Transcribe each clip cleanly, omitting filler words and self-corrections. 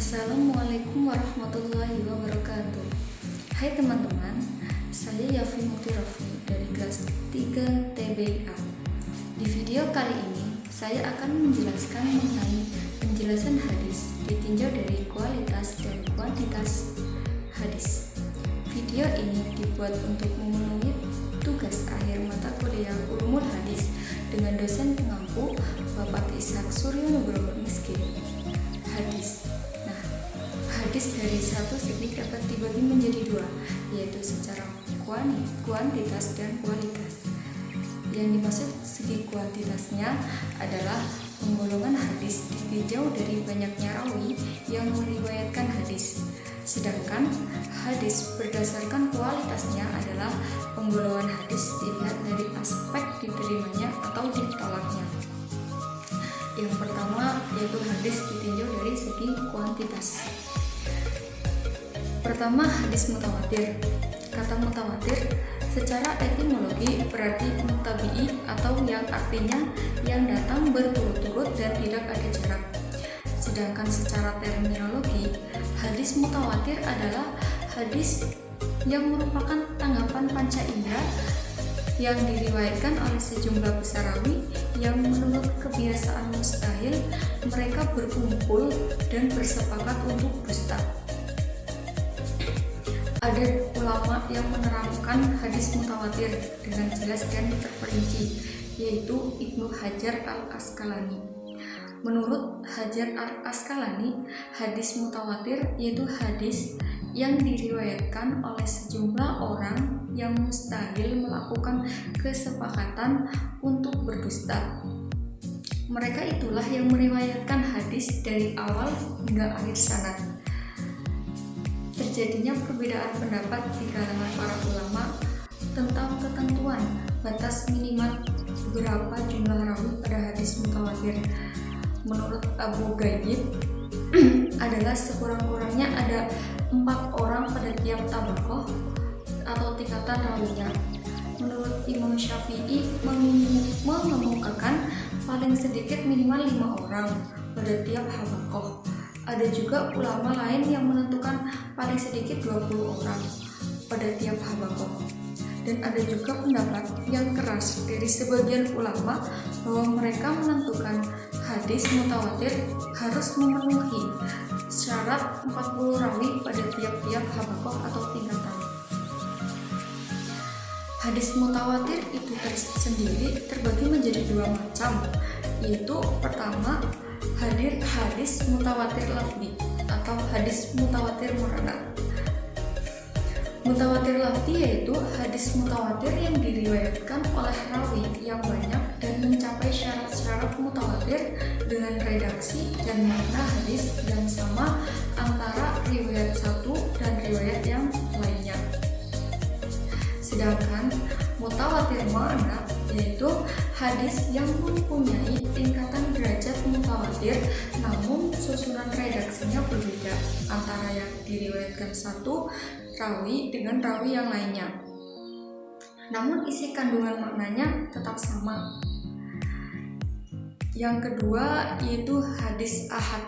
Assalamualaikum warahmatullahi wabarakatuh. Hai teman-teman, saya Yafi Mutirafi dari kelas 3 TBA. Di video kali ini, saya akan menjelaskan mengenai penjelasan hadis ditinjau dari kualitas dan kuantitas hadis. Video ini dibuat untuk memenuhi tugas akhir mata kuliah Ulumul Hadis dengan dosen pengampu Bapak Ishak Suryo Nugroho MSc. Hadis. Nah, hadis dari satu segi dapat dibagi menjadi dua, yaitu secara kuantitas dan kualitas. Yang dimaksud segi kuantitasnya adalah penggolongan hadis ditinjau dari banyaknya rawi yang meriwayatkan hadis. Sedangkan hadis berdasarkan kualitasnya adalah penggolongan hadis dilihat dari aspek diterimanya atau ditolaknya. Yang pertama yaitu hadis ditinjau dari segi kuantitas. Pertama, hadis mutawatir. Kata mutawatir secara etimologi berarti mutabi'i atau yang artinya yang datang berturut-turut dan tidak ada jarak. Sedangkan secara terminologi, hadis mutawatir adalah hadis yang merupakan tanggapan panca indera yang diriwayatkan oleh sejumlah besar rawi yang menurut kebiasaan mustahil mereka berkumpul dan bersepakat untuk dusta. Ada ulama yang menerangkan hadis mutawatir dengan jelas dan terperinci, yaitu Ibnu Hajar al-Asqalani. Menurut Hajar al-Asqalani, hadis mutawatir yaitu hadis yang diriwayatkan oleh sejumlah orang yang mustahil melakukan kesepakatan untuk berdusta. Mereka itulah yang meriwayatkan hadis dari awal hingga akhir sanad. Terjadinya perbedaan pendapat di kalangan para ulama tentang ketentuan batas minimal berapa jumlah rawi pada hadis mutawatir. Menurut Abu Ghaib adalah sekurang-kurangnya ada 4 orang pada tiap tabaqah atau tingkatan rawinya. Menurut Imam Syafi'i mengemukakan paling sedikit minimal 5 orang pada tiap habaqah. Ada juga ulama lain yang menentukan paling sedikit 20 orang pada tiap habaqah. Dan ada juga pendapat yang keras dari sebagian ulama bahwa mereka menentukan hadis mutawatir harus memenuhi syarat 40 rawi pada tiap-tiap habaqah atau tingkatan. Hadis mutawatir itu sendiri terbagi menjadi 2 macam, yaitu pertama hadis mutawatir lafzi atau hadis mutawatir mu'anad. Mutawatir lafzi yaitu hadis mutawatir yang diriwayatkan oleh rawi yang banyak dan mencapai syarat-syarat mutawatir dengan redaksi dan makna hadis yang sama antara riwayat satu dan riwayat yang lainnya. Sedangkan mutawatir mu'anad yaitu hadis yang mempunyai tingkatan derajat mutawatir namun susunan redaksinya berbeda antara yang diriwayatkan satu rawi dengan rawi yang lainnya, namun isi kandungan maknanya tetap sama. Yang kedua yaitu hadis ahad.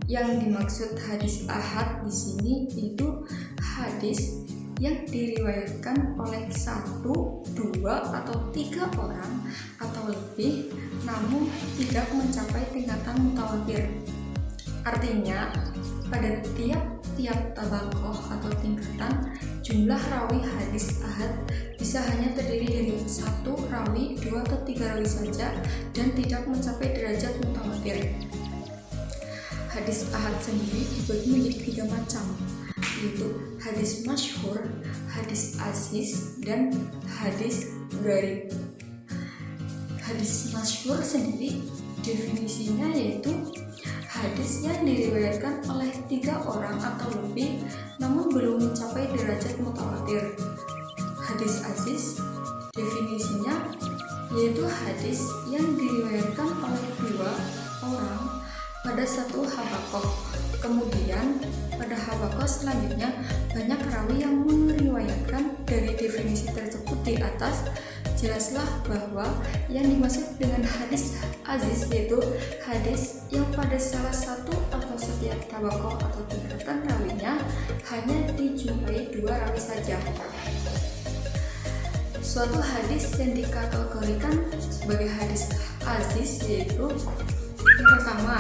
Yang dimaksud hadis ahad di sini yaitu hadis yang diriwayatkan oleh 1, 2, atau 3 orang atau lebih namun tidak mencapai tingkatan mutawatir. Artinya pada tiap tabaqah atau tingkatan jumlah rawi hadis ahad bisa hanya terdiri dari 1 rawi, 2 atau 3 rawi saja dan tidak mencapai derajat mutawatir. Hadis ahad sendiri dibagi menjadi 3 macam, yaitu hadis masyhur, hadis aziz, dan hadis gharib. Hadis masyhur sendiri definisinya yaitu hadis yang diriwayatkan oleh 3 orang atau lebih namun belum mencapai derajat mutawatir. Hadis aziz definisinya yaitu hadis yang diriwayatkan oleh 2 orang pada satu habaqah. Kemudian pada habaqah selanjutnya banyak rawi yang meriwayatkan dari definisi tersebut di atas jelaslah bahwa yang dimaksud dengan hadis aziz yaitu hadis yang pada salah satu atau setiap tabaqah atau tingkatan rawinya hanya dijumpai 2 rawi saja. Suatu hadis yang dikategorikan sebagai hadis aziz yaitu yang pertama,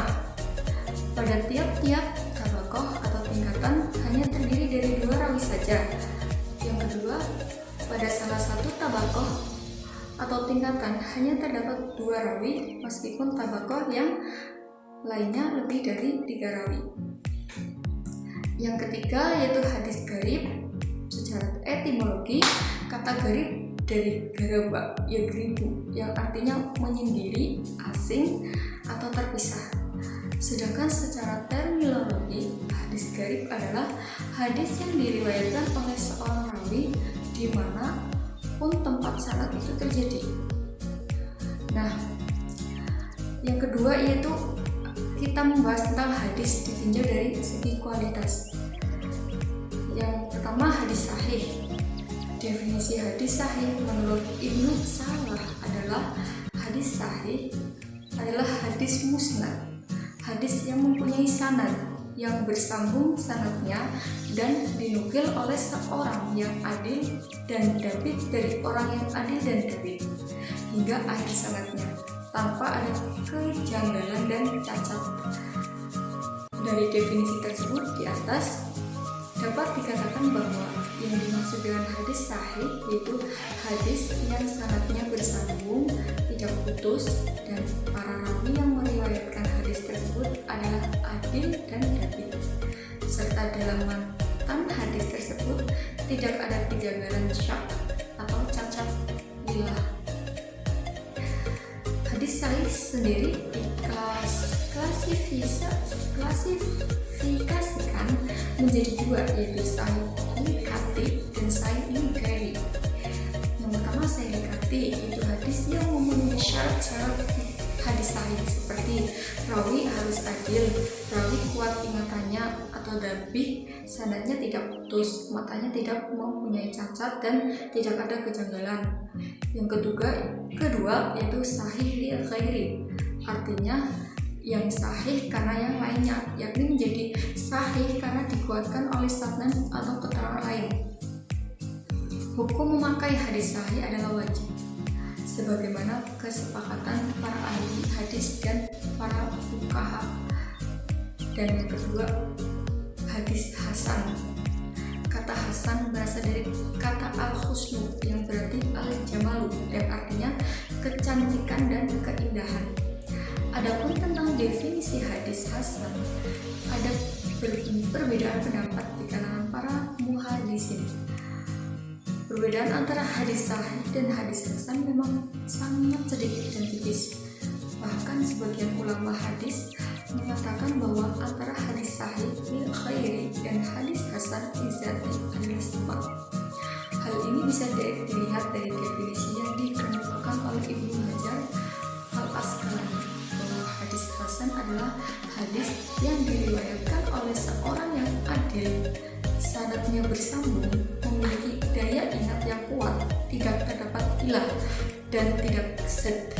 pada tiap-tiap tabaqah atau tingkatan hanya terdiri dari 2 rawi saja. Yang kedua, pada salah satu tabaqah atau tingkatan hanya terdapat 2 rawi meskipun tabaqah yang lainnya lebih dari 3 rawi. Yang ketiga yaitu hadis gharib. Secara etimologi, kata gharib dari garaba yagribu yang artinya menyendiri, asing, atau terpisah. Sedangkan secara terminologi, hadis gharib adalah hadis yang diriwayatkan oleh seorang rawi di mana pun tempat sanad itu terjadi. Nah, yang kedua yaitu kita membahas tentang hadis ditinjau dari segi kualitas. Yang pertama, hadis sahih. Definisi hadis sahih menurut Ibnu Salah adalah hadis sahih adalah hadis musnad, hadis yang mempunyai sanad yang bersambung sanadnya dan dinukil oleh seorang yang adil dan dabit dari orang yang adil dan dabit hingga akhir sanadnya tanpa ada kejanggalan dan cacat. Dari definisi tersebut di atas dapat dikatakan bahwa yang dimaksud dengan hadis sahih yaitu hadis yang sanadnya bersambung, tidak putus, dan para rawi yang meriwayatkan hadis tersebut adalah adil dan dabit, serta dalam matan hadis tersebut tidak ada kejanggalan syak atau cacat wilah. Hadis sahih sendiri diklasifikasikan menjadi 2 yaitu sahih likati dan sahih lighairi. Yang pertama, sahih likati itu hadis yang memenuhi syarat-syarat hadis sahih seperti rawi harus adil, rawi kuat ingatannya atau dabih, sanadnya tidak putus, matanya tidak mempunyai cacat dan tidak ada kejanggalan. Yang kedua yaitu sahih lighairi, artinya yang sahih karena yang lainnya, yakni menjadi sahih karena dikuatkan oleh sanad atau keterangan lain. Hukum memakai hadis sahih adalah wajib, sebagaimana kesepakatan para ahli hadis dan para fuqaha. Dan yang kedua, hadis hasan. Kata hasan berasal dari kata al-husnu yang berarti al-jamalu dan artinya kecantikan dan keindahan. Adapun tentang definisi hadis hasan, ada perbedaan pendapat di kalangan para muhaddisin. Perbedaan antara hadis sahih dan hadis hasan memang sangat sedikit dan tipis. Bahkan sebagian ulama hadis mengatakan bahwa antara hadis sahih lil khairi dan hadis hasan izati adalah sama. Hal ini bisa dilihat dari definisi yang dikemukakan oleh Ibnu Hajar al-Asqalani bahwa hadis hasan adalah hadis yang diriwayatkan oleh seorang yang adil, sanadnya bersambung, memiliki daya ingat yang kuat, tidak terdapat ilah dan tidak sed.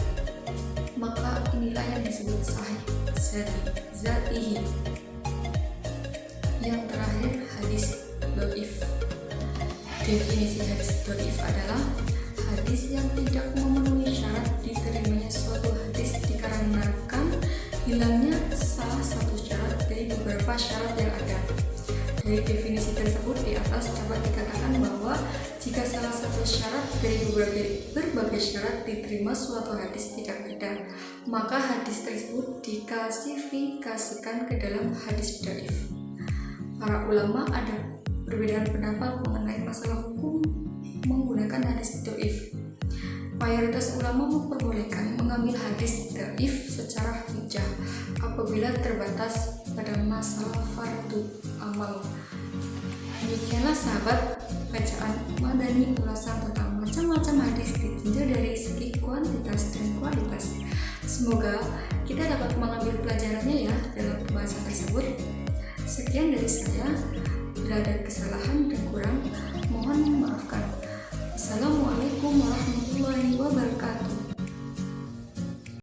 Maka inilah yang disebut sahih zatihi. Yang terakhir, hadis dhaif. Definisi hadis dhaif adalah hadis yang tidak memenuhi syarat diterimanya suatu hadis dikarenakan hilangnya salah satu syarat dari beberapa syarat yang ada. Dari definisi tersebut di atas dapat dikatakan bahwa jika salah satu syarat dari berbagai syarat diterima suatu hadis tidak ada, maka hadis tersebut diklasifikasikan ke dalam hadis dhaif. Para ulama ada perbedaan pendapat mengenai masalah hukum menggunakan hadis dhaif. Mayoritas ulama memperbolehkan mengambil hadis dhaif secara hujjah apabila terbatas pada masalah fardu amal. Demikianlah sahabat bacaan Madani ulasan tentang macam-macam hadis ditinjau dari segi kuantitas dan kualitas. Semoga kita dapat mengambil pelajarannya ya dalam pembahasan tersebut. Sekian dari saya. Bila ada kesalahan dan kurang, mohon memaafkan. Assalamualaikum warahmatullahi wabarakatuh. warahmatullahi wabarakatuh.